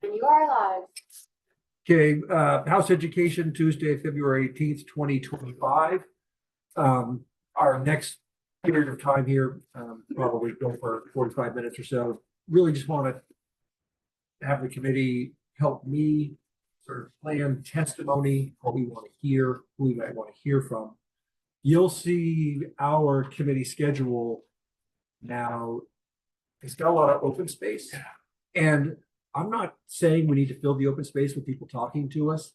And you are live. Okay, House Education, Tuesday, February 18th, 2025. Our next period of time here, probably go for 45 minutes or so. Really just want to have the committee help me sort of plan testimony, what we want to hear, who we might want to hear from. You'll see our committee schedule now. It's got a lot of open space, and I'm not saying we need to fill the open space with people talking to us,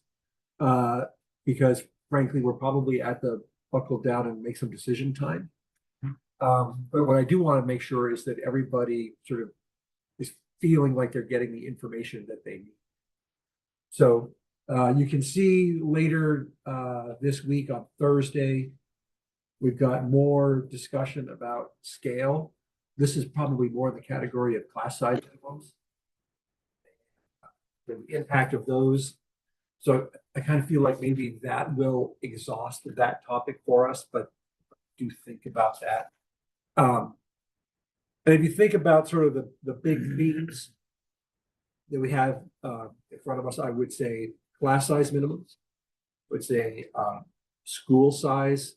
because frankly, we're probably at the buckle down and make some decision time. But what I do want to make sure is that everybody sort of is feeling like they're getting the information that they need. So you can see later this week on Thursday, we've got more discussion about scale. This is probably more in the category of class size minimums, the impact of those. So I kind of feel like maybe that will exhaust that topic for us, but do think about that. And if you think about sort of the big themes that we have in front of us, I would say class size minimums, I would say school size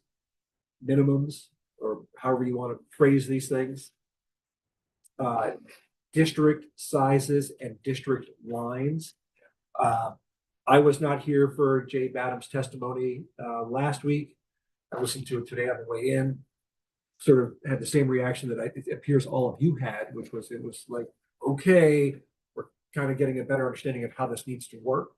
minimums, or however you want to phrase these things, district sizes and district lines. I was not here for Jay Badham's testimony last week. I listened to it today on the way in. Sort of had the same reaction that it appears all of you had, which was, it was like, okay, we're kind of getting a better understanding of how this needs to work.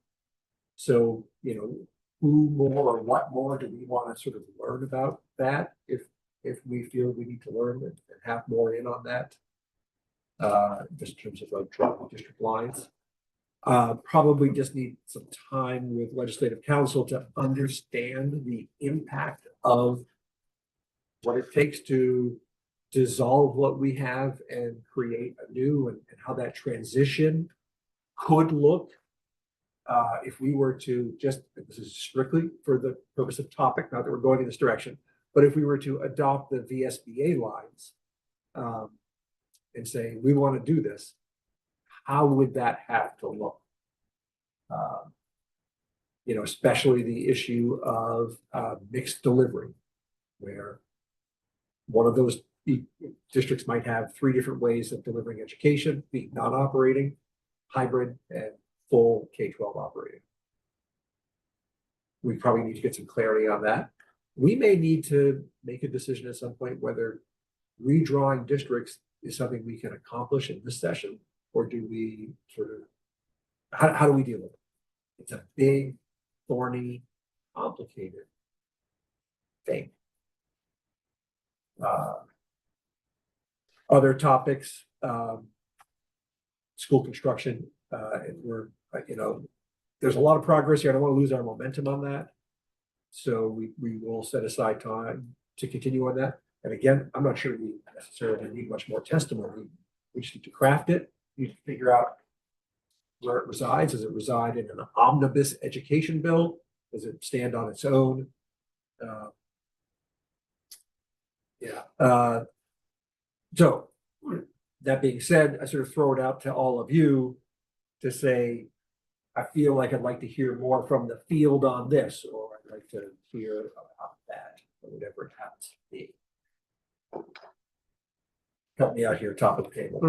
So, you know, who more or what more do we want to sort of learn about that, if we feel we need to learn and have more in on that, just in terms of like drawing district lines. Probably just need some time with legislative council to understand the impact of what it takes to dissolve what we have and create a new, and how that transition could look. If we were to just, this is strictly for the purpose of topic, not that we're going in this direction, but if we were to adopt the VSBA lines and say, we want to do this, how would that have to look? You know, especially the issue of mixed delivery, where one of those districts might have 3 different ways of delivering education, be non-operating, hybrid, and full K-12 operating. We probably need to get some clarity on that. We may need to make a decision at some point whether redrawing districts is something we can accomplish in this session, or do we sort of, how do we deal with it? It's a big, thorny, complicated thing. Other topics, school construction, and we're, you know, there's a lot of progress here. I don't want to lose our momentum on that. So we will set aside time to continue on that. And again, I'm not sure we necessarily need much more testimony. We just need to craft it. We need to figure out where it resides. Does it reside in an omnibus education bill? Does it stand on its own? So that being said, I sort of throw it out to all of you to say, I feel like I'd like to hear more from the field on this, or I'd like to hear about that, or whatever it happens to be. Help me out here, top of the table.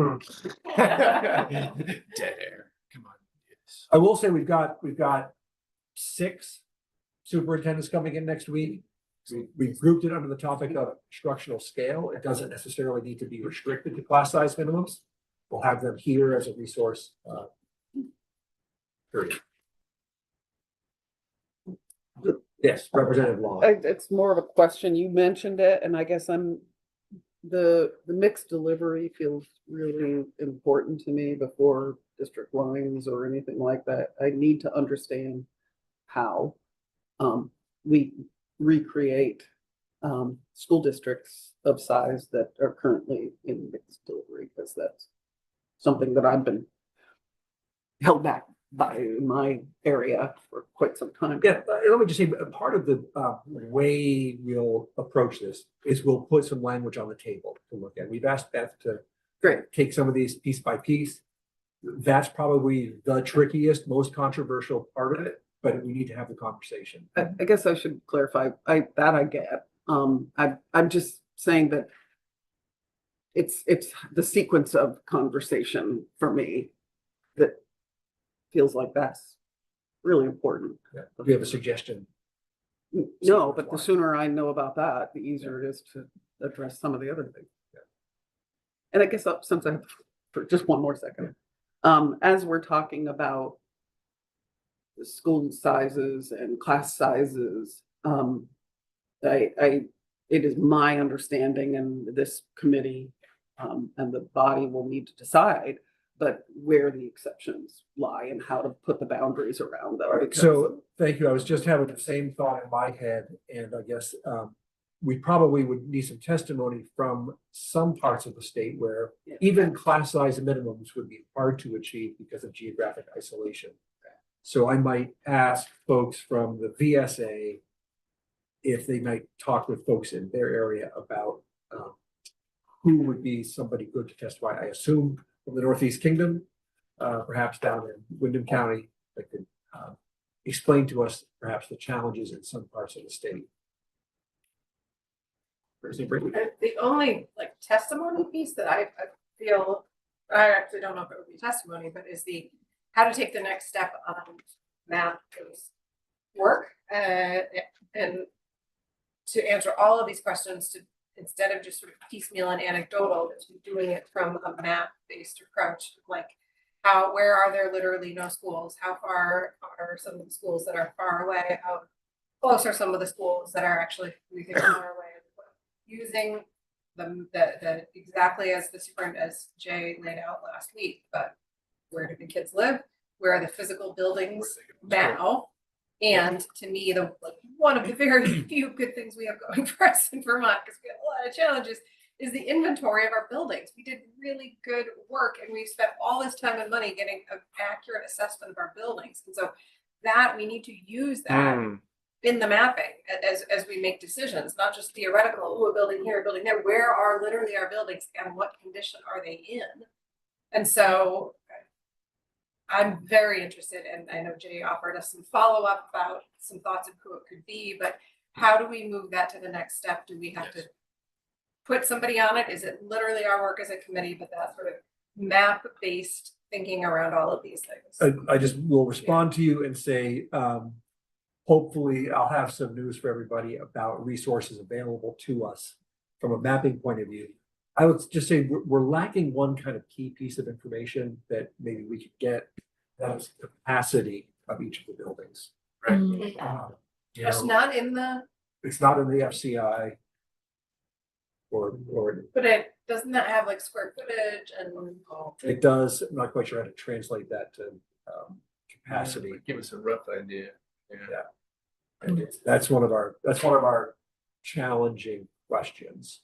Dead air. Come on. Yes. I will say we've got 6 superintendents coming in next week. We've grouped it under the topic of instructional scale. It doesn't necessarily need to be restricted to class size minimums. We'll have them here as a resource. Period. Yes, Representative Long. It's more of a question. You mentioned it, and I guess the mixed delivery feels really important to me before district lines or anything like that. I need to understand how we recreate school districts of size that are currently in mixed delivery, because that's something that I've been held back by my area for quite some time. Yeah, let me just say, part of the way we'll approach this is we'll put some language on the table to look at. We've asked Beth to take some of these piece by piece. That's probably the trickiest, most controversial part of it, but we need to have the conversation. I guess I should clarify, I get. I'm just saying that it's the sequence of conversation for me that feels like that's really important. Yeah. Do we have a suggestion? No, but the sooner I know about that, the easier it is to address some of the other things. Yeah. And I guess since I have for just one more second, as we're talking about the school sizes and class sizes, it is my understanding, and this committee and the body will need to decide, but where the exceptions lie and how to put the boundaries around them. because- So, thank you. I was just having the same thought in my head, and I guess we probably would need some testimony from some parts of the state where Yeah. even class size minimums would be hard to achieve because of geographic isolation. So I might ask folks from the VSA if they might talk with folks in their area about who would be somebody good to testify. I assume from the Northeast Kingdom, perhaps down in Wyndham County, that could explain to us perhaps the challenges in some parts of the state. The only like testimony piece that I feel, I actually don't know if it would be testimony, but is the how to take the next step on math-based work. And to answer all of these questions, to instead of just sort of piecemeal and anecdotal, to doing it from a math-based approach, like where are there literally no schools? How far are some of the schools that are far away? How close are some of the schools that are actually we think far away? Using the exactly as the superintendent, as Jay laid out last week, but where do the kids live? Where are the physical buildings now? And to me, one of the very few good things we have going for us in Vermont, because we have a lot of challenges, is the inventory of our buildings. We did really good work, and we've spent all this time and money getting an accurate assessment of our buildings. And so that we need to use that in the mapping as we make decisions, not just theoretical, oh, a building here, a building there. Where are literally our buildings and what condition are they in? And so I'm very interested, and I know Jay offered us some follow-up about some thoughts of who it could be, but how do we move that to the next step? Do we have to put somebody on it? Is it literally our work as a committee, but that sort of map-based thinking around all of these things? I just will respond to you and say, hopefully I'll have some news for everybody about resources available to us from a mapping point of view. I would just say we're lacking one kind of key piece of information that maybe we could get. That is the capacity of each of the buildings. Right. You It's know, not in the, it's not in the FCI. Or but it doesn't that have like square footage and it does. I'm not quite sure how to translate that to capacity. Give us a rough idea. Yeah. And that's one of our challenging questions.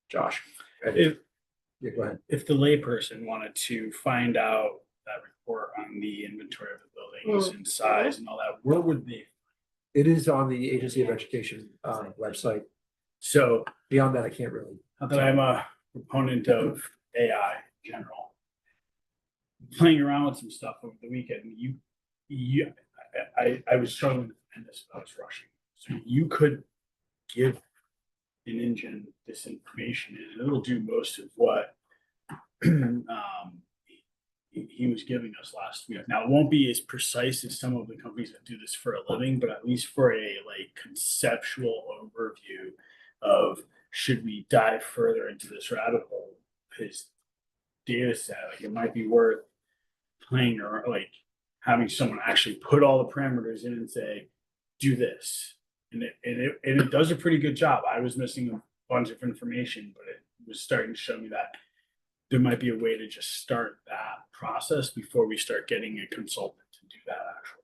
Josh. If, Yeah, go ahead. if the layperson wanted to find out that report on the inventory of the buildings and size and all that, where would they? It is on the Agency of Education website. So Beyond that, I can't really. not that I'm a proponent of AI in general. Playing around with some stuff over the weekend, I was struggling to find this, I was rushing. So you could give an engine this information and it'll do most of what he was giving us last week. Now it won't be as precise as some of the companies that do this for a living, but at least for a like conceptual overview of should we dive further into this rabbit hole, his data set, like it might be worth playing or like having someone actually put all the parameters in and say, do this. And it does a pretty good job. I was missing a bunch of information, but it was starting to show me that there might be a way to just start that process before we start getting a consultant to do that actual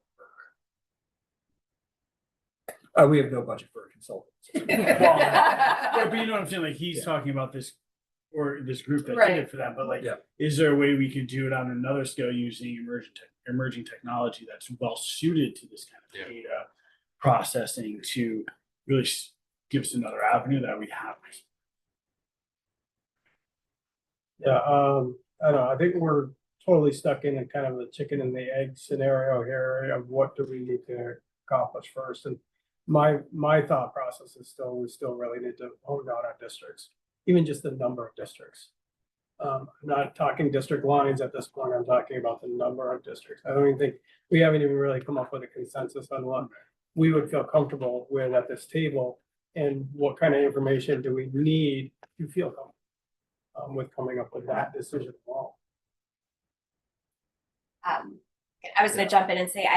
work. We have no budget for a consultant. Yeah, but you know what I'm saying? Like he's talking about this or this group that did Right. it for that, but like, Yeah. is there a way we could do it on another scale using emerging technology that's well suited to this kind of data processing to really give us another avenue that we have? Yeah, I don't know, I think we're totally stuck in a kind of the chicken and the egg scenario here of what do we need to accomplish first. And my thought process is we still really need to hone down our districts, even just the number of districts. I'm not talking district lines at this point. I'm talking about the number of districts. I don't even think, we haven't even really come up with a consensus on what we would feel comfortable with at this table. And what kind of information do we need to feel comfortable with coming up with that decision wall? I was gonna jump in and say,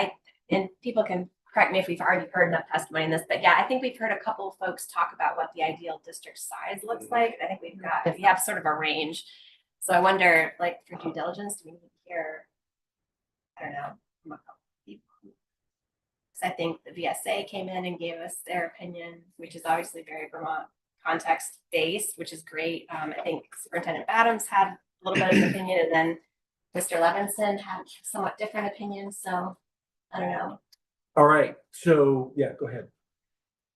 and people can correct me if we've already heard enough testimony in this, but yeah, I think we've heard a couple of folks talk about what the ideal district size looks like. I think we have sort of a range. So I wonder, like, for due diligence, do we need to hear, I don't know, from a couple of people? Because I think the VSA came in and gave us their opinion, which is obviously very Vermont context based, which is great. I think Superintendent Adams had a little bit of an opinion, and then Mr. Levinson had somewhat different opinions. So I don't know. All right, so, yeah, go ahead.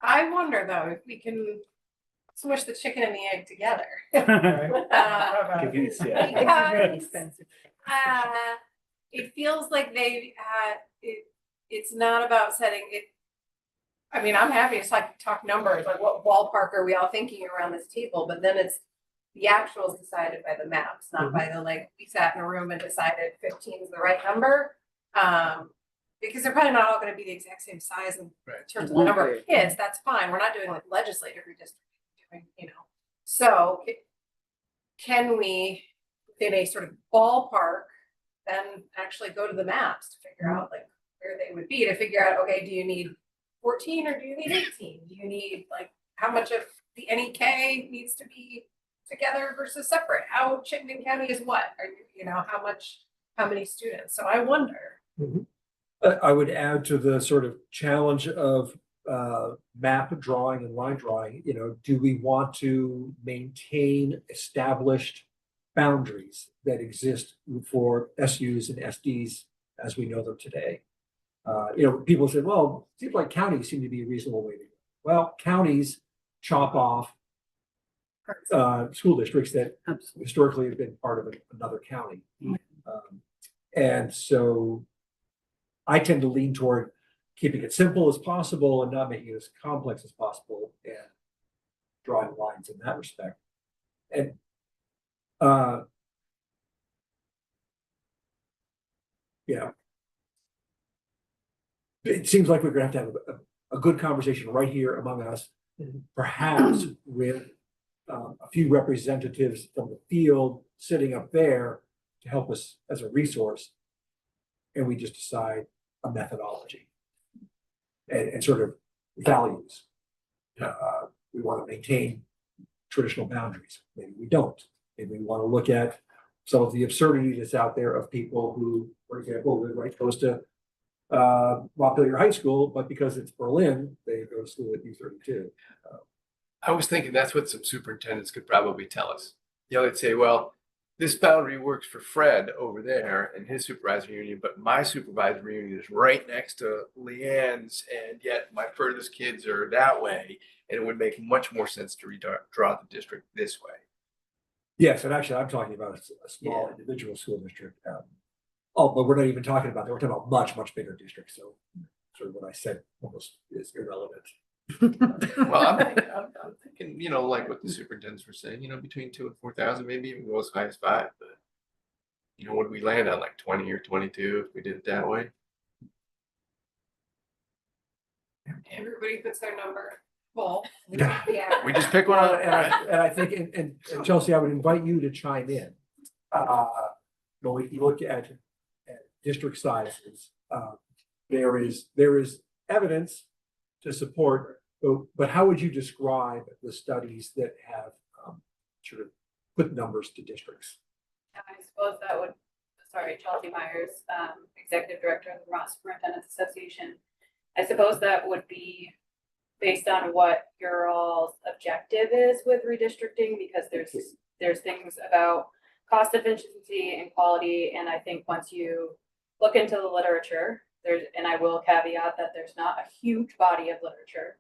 I wonder though, if we can smush the chicken and the egg together. Confused, yeah. Because, it feels like it's not about setting it. I mean, I'm happy to talk numbers, like what ballpark are we all thinking around this table, but then it's the actuals decided by the maps, not by the, like, we sat in a room and decided 15 is the right number. Because they're probably not all gonna be the exact same size in terms of the number of kids, that's fine, we're not doing like legislative redistricting, you know. So can we, in a sort of ballpark, then actually go to the maps to figure out like where they would be, to figure out, okay, do you need 14 or do you need 18? Do you need, like, how much of the NEK needs to be together versus separate? How Chittenden County is what? Are you know, how many students? So I wonder. I would add to the sort of challenge of map drawing and line drawing, you know, do we want to maintain established boundaries that exist for SUs and SDs as we know them today? You know, people say, well, it seems like counties seem to be a reasonable way to go. Well, counties chop off school districts that historically have been part of another county. And so I tend to lean toward keeping it simple as possible and not making it as complex as possible and drawing lines in that respect. And yeah, it seems like we're gonna have to have a good conversation right here among us, perhaps with a few representatives from the field sitting up there to help us as a resource. And we just decide a methodology and sort of values. We want to maintain traditional boundaries. Maybe we don't. Maybe we want to look at some of the absurdity that's out there of people who, for example, live right close to Montpelier High School, but because it's Berlin, they go to school at U32. I was thinking that's what some superintendents could probably tell us. You know, they'd say, well, this boundary works for Fred over there and his supervisory union, but my supervisory union is right next to Leanne's, and yet my furthest kids are that way, and it would make much more sense to draw the district this way. Yes, and actually, I'm talking about a small individual school district. But we're not even talking about that. We're talking about much bigger districts. So, sort of what I said almost is irrelevant. Well, I'm thinking, you know, like what the superintendents were saying, you know, between 2,000 and 4,000, maybe even go as high as 5. But you know, would we land on like 20 or 22 if we did it that way? Everybody puts their number full. Yeah. Yeah. We just pick one Well, up. and I think, and Chelsea, I would invite you to chime in. When we look at district sizes, there is evidence to support, but how would you describe the studies that have sort of put numbers to districts? I suppose that would, sorry, Chelsea Myers, Executive Director of the Vermont Superintendents Association. I suppose that would be based on what your all's objective is with redistricting, because there's things about cost efficiency and quality. And I think once you look into the literature, and I will caveat that there's not a huge body of literature,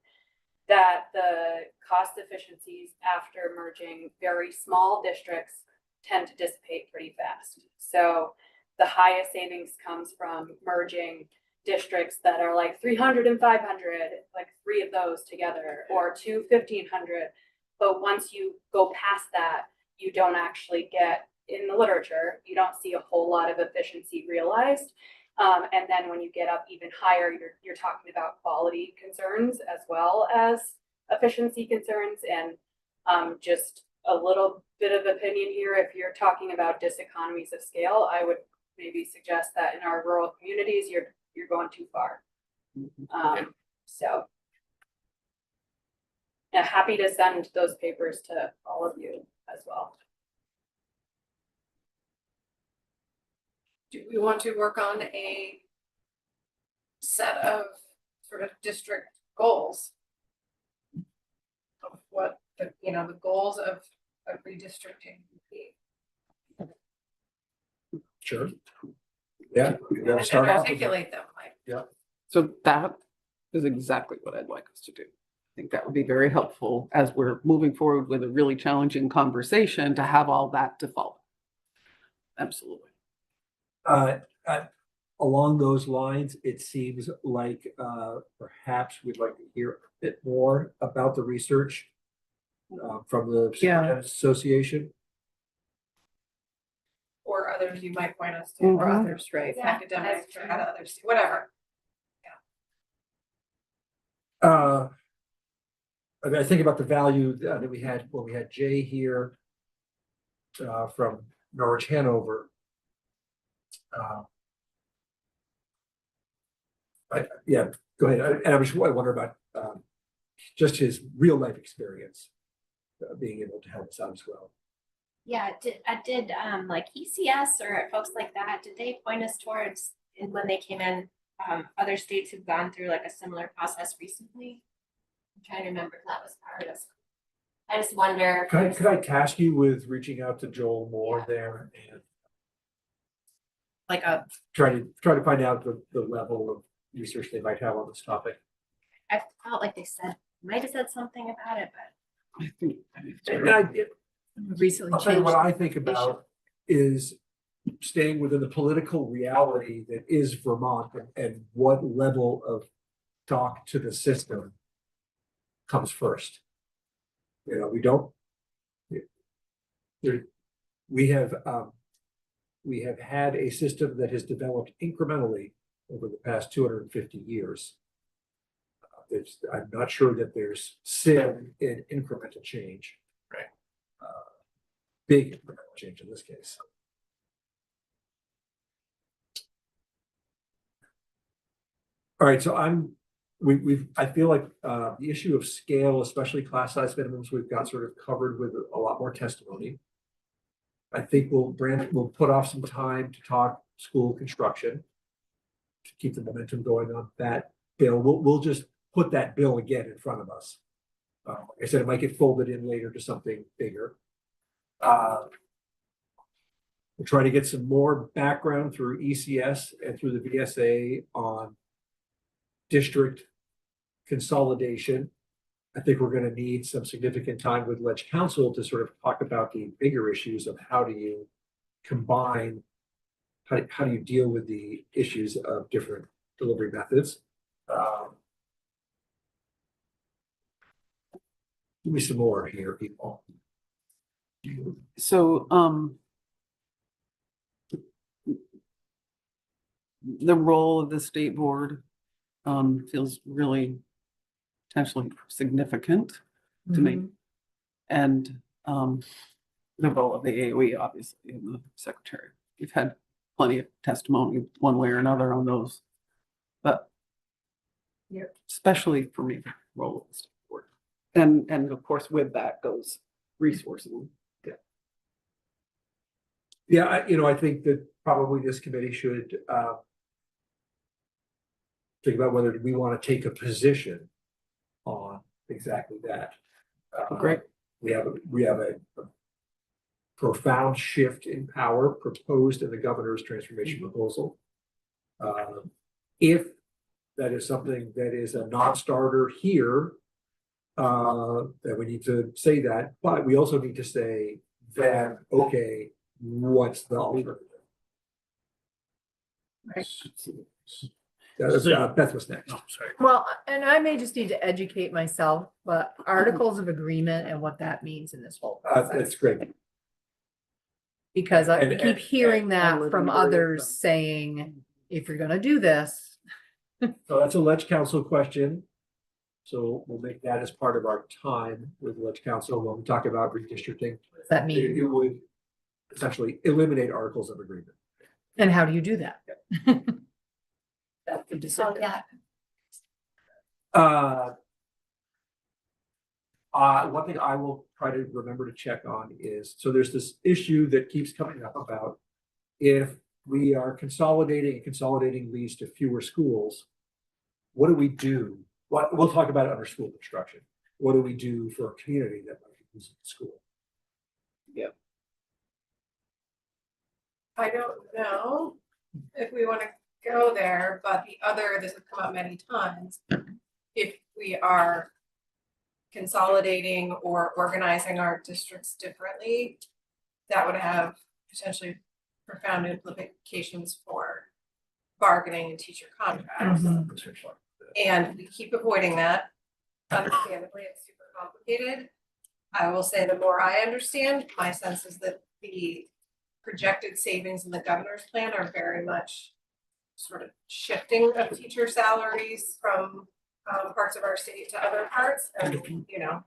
that the cost efficiencies after merging very small districts tend to dissipate pretty fast. So the highest savings comes from merging districts that are like 300 and 500, like 3 of those together, or 2 1,500. But once you go past that, you don't actually get, in the literature, you don't see a whole lot of efficiency realized. And then when you get up even higher, you're talking about quality concerns as well as efficiency concerns. And just a little bit of opinion here, if you're talking about diseconomies of scale, I would maybe suggest that in our rural communities, you're going too far. So yeah, happy to send those papers to all of you as well. Do we want to work on a set of sort of district goals? Of what the, the goals of redistricting would be. Sure. Yeah. And Start off with- articulate them, like. So that is exactly what I'd like us to do. I think that would be very helpful as we're moving forward with a really challenging conversation to have all that to follow. Absolutely. Along those lines, it seems like perhaps we'd like to hear a bit more about the research from the Superintendent's Association. Or others you might point us to, or Mhm. others, right, Yeah, academics, that's or true. how others, whatever. I mean, I think about the value that we had when we had Jay here from Norwich Hanover. Yeah, go ahead. And I wonder about just his real life experience, being able to help us out as well. Yeah, did like ECS or folks like that, did they point us towards, when they came in, other states who've gone through like a similar process recently? I'm trying to remember if that was part of. I just wonder. Could I task you with reaching out to Joel Moore there and Like a, try to find out the level of research they might have on this topic? I felt like they might have said something about it, but. I think And I, recently I'll tell you changed. what I think about is staying within the political reality that is Vermont and what level of talk to the system comes first. We don't. We have had a system that has developed incrementally over the past 250 years. I'm not sure that there's sin in incremental change. Right. Big incremental change in this case. All right, so I feel like the issue of scale, especially class size minimums, we've got sort of covered with a lot more testimony. I think we'll put off some time to talk school construction to keep the momentum going on that bill. We'll just put that bill again in front of us. Like I said, it might get folded in later to something bigger. We'll try to get some more background through ECS and through the VSA on district consolidation. I think we're going to need some significant time with Ledge Council to sort of talk about the bigger issues of how do you combine, how do you deal with the issues of different delivery methods. Give me some more here, people. so. The role of the state board feels really potentially significant to me. And the role of the AOE, obviously, and the secretary. We've had plenty of testimony one way or another on those. But especially for me, the role of the state board. And of course, with that goes resourcing. Yeah, I think that probably this committee should think about whether we want to take a position on exactly that. Great. We have a profound shift in power proposed in the governor's transformation proposal. If that is something that is a non-starter here, then we need to say that, but we also need to say that, okay, what's the alternative? Beth was next. Oh, sorry. Well, and I may just need to educate myself, but articles of agreement and what that means in this whole That's process. great. Because I and- keep hearing I that live from in Korea, others so. saying, if you're gonna do this, So that's a Ledge Council question. So we'll make that as part of our time with Ledge Council when we talk about redistricting. what does that mean? It would essentially eliminate articles of agreement. And how do you do that? That's the So, decision. yeah, One thing I will try to remember to check on is, so there's this issue that keeps coming up about if we are consolidating and consolidating leads to fewer schools, what do we do? What, we'll talk about it under school construction. What do we do for a community that might be losing a school? I don't know if we want to go there, but this has come up many times. If we are consolidating or organizing our districts differently, that would have potentially profound implications for bargaining and teacher contracts. And we keep avoiding that. Understandably, it's super complicated. I will say the more I understand, my sense is that the projected savings in the governor's plan are very much sort of shifting of teacher salaries from parts of our state to other parts. And, you know,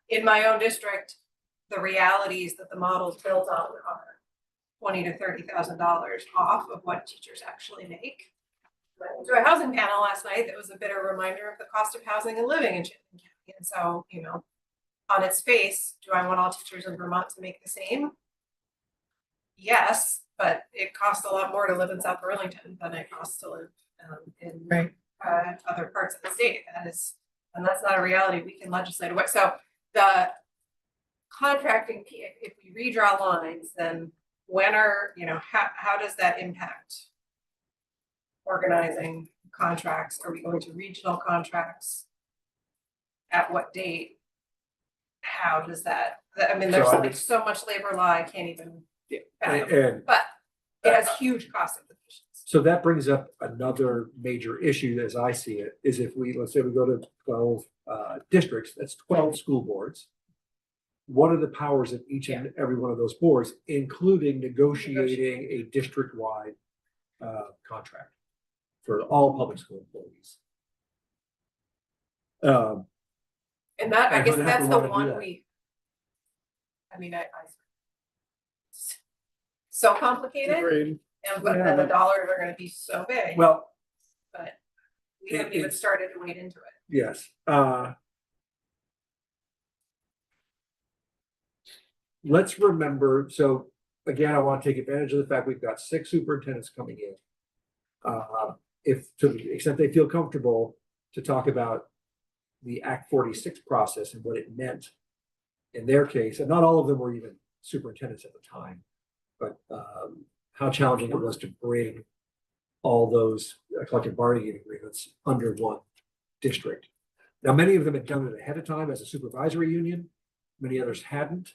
in my own district, the realities that the model's built on are $20,000 to $30,000 off of what teachers actually make. I went to a housing panel last night that was a bitter reminder of the cost of housing and living in Chittenden County. And so, you know, on its face, do I want all teachers in Vermont to make the same? Yes, but it costs a lot more to live in South Burlington than it costs to live in Right. Other parts of the state. And that's not a reality we can legislate away. So the contracting, if we redraw lines, then when are, you know, how does that impact organizing contracts? Are we going to regional contracts? At what date? How does that, I mean, there's So I like would- so much labor law, I can't even fathom. And But it has huge cost implications. so that brings up another major issue as I see it, is if we, let's say we go to 12 districts, that's 12 school boards. What are the powers of each and every one of those boards, including negotiating a district-wide contract for all public school employees? And that, I And guess who'd have that's to the wanna do one that? I mean, so complicated, Agreed. but then the dollars are gonna be so big, Well, but we haven't even started to wade into it. yes. Let's remember, so again, I want to take advantage of the fact we've got 6 superintendents coming in. If to the extent they feel comfortable to talk about the Act 46 process and what it meant in their case, and not all of them were even superintendents at the time, but how challenging it was to bring all those collective bargaining agreements under one district. Now, many of them had done it ahead of time as a supervisory union. Many others hadn't.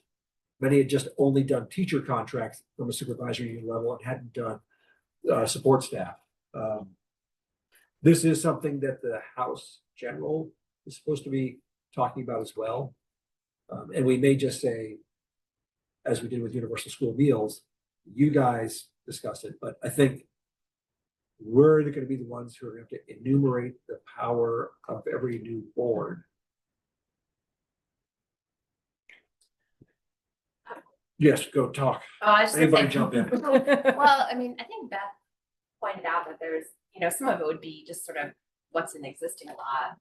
Many had just only done teacher contracts from a supervisory union level and hadn't done support staff. This is something that the House General is supposed to be talking about as well. And we may just say, as we did with universal school meals, you guys discuss it, but I think we're going to be the ones who are going to have to enumerate the power of every new board. Yes, go talk. Oh, I was just gonna Anybody say. jump in. Well, I mean, I think Beth pointed out that there's, you know, some of it would be just sort of what's in existing law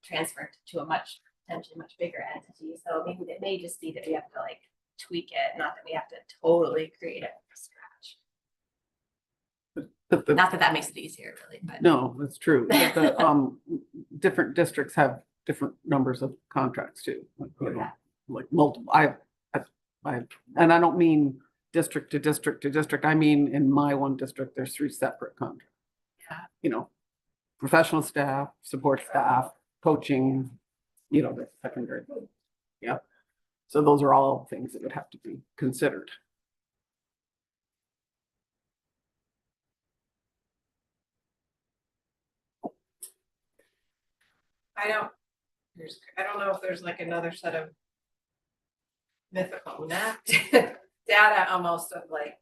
transferred to a potentially much bigger entity. So maybe it may just be that we have to like tweak it, not that we have to totally create it from scratch. But the, Not that that makes it easier really, but. no, that's true. But the, different districts have different numbers of contracts too. Like multiple, and I don't mean district to district to district. I mean, in my one district, there's 3 separate contracts. Yeah. You know, professional staff, support staff, coaching, you know, the secondary. Yeah. So those are all things that would have to be considered. I don't, I don't know if there's like another set of mythical map data almost of like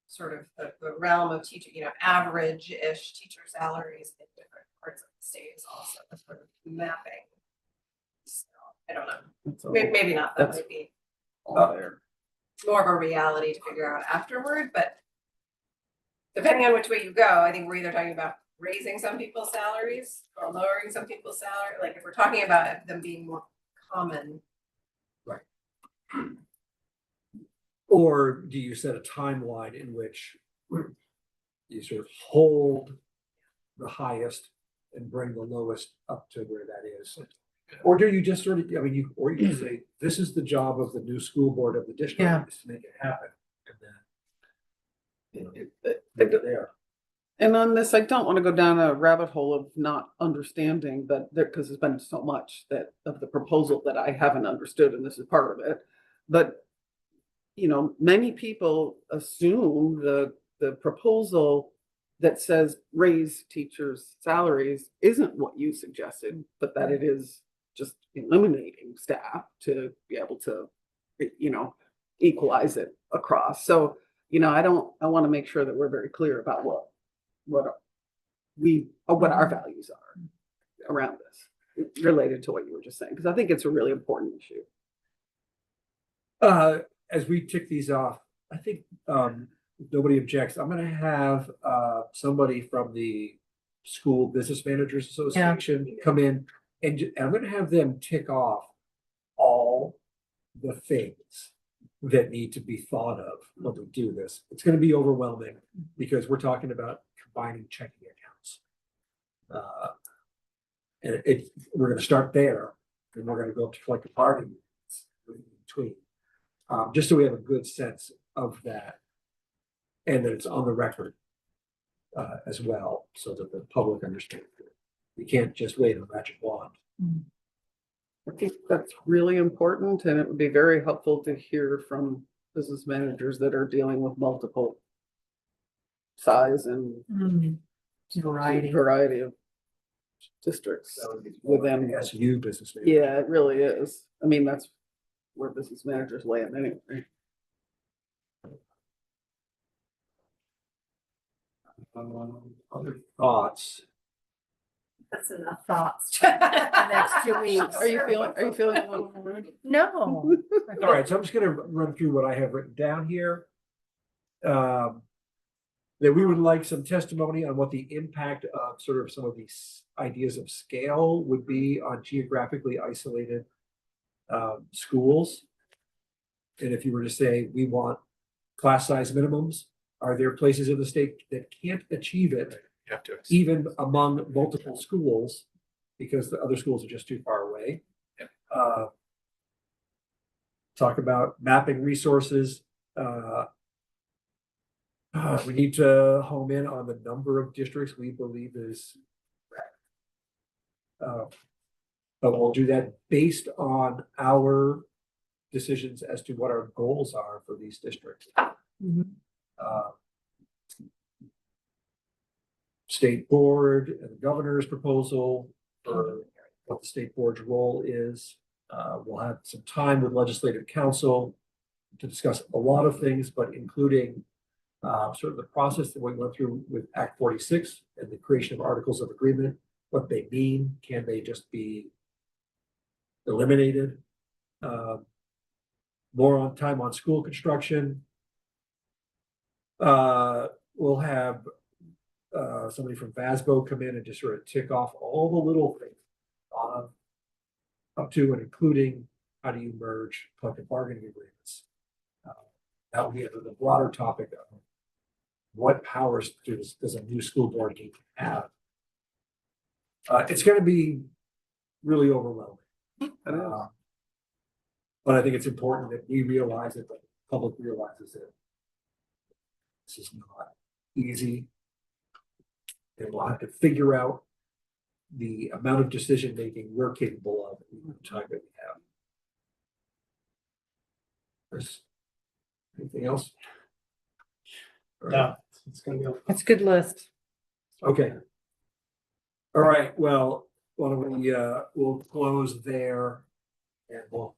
sort of the realm of teacher, average-ish teacher salaries in different parts of the state is also a sort of mapping. So, I don't know, That's all- maybe not, that That's- might be all there. more of a reality to figure out afterward, but depending on which way you go, I think we're either talking about raising some people's salaries or lowering some people's salary, like if we're talking about them being more common. Or do you set a timeline in which you sort of hold the highest and bring the lowest up to where that is? Or do you just sort of, you say, this is the job of the new school board of the district, Yeah. is to make it happen. And then, It- leave it there. And on this, I don't want to go down a rabbit hole of not understanding that there, because there's been so much that of the proposal that I haven't understood, and this is part of it. But, many people assume the proposal that says raise teachers' salaries isn't what you suggested, but that it is just eliminating staff to be able to, equalize it across. So, I want to make sure that we're very clear about what our values are around this, related to what you were just saying, because I think it's a really important issue. As we tick these off, I think, if nobody objects, I'm gonna have, somebody from the School Business Managers Association come in and I'm gonna have them tick off all the things that need to be thought of when we do this. It's gonna be overwhelming because we're talking about combining checking accounts. And we're gonna start there and we're gonna go up to collective bargaining in between. Just so we have a good sense of that. And that it's on the record as well, so that the public understands it. We can't just wave a magic wand. I think that's really important, and it would be very helpful to hear from business managers that are dealing with multiple size and variety of districts within. SU business. Manager. Yeah, it really is. I mean, that's where business managers land anyway. Other thoughts? That's enough thoughts. The next 2 weeks. Are you feeling a little rude? No. All right, so I'm just gonna run through what I have written down here. That we would like some testimony on what the impact of sort of some of these ideas of scale would be on geographically isolated schools. And if you were to say, we want class size minimums, are there places in the state that can't achieve it You have to. even among multiple schools because the other schools are just too far away? Yep. Talk about mapping resources. We need to home in on the number of districts we believe is. But we'll do that based on our decisions as to what our goals are for these districts. State board and the governor's proposal for what the state board's role is. We'll have some time with legislative council to discuss a lot of things, but including sort of the process that we went through with Act 46 and the creation of articles of agreement, what they mean, can they just be eliminated? More on time on school construction. We'll have somebody from VASBO come in and just sort of tick off all the little things up to and including how do you merge collective bargaining agreements. That will be the broader topic of what powers does a new school board need to have. It's going to be really overwhelming. But I think it's important that we realize it, that the public realizes it. This is not easy. And we'll have to figure out the amount of decision-making we're capable of in the time that we have. Chris, anything else? All right. No, it's gonna be. That's a good list. Okay. All right, well, why don't we, we'll close there and we'll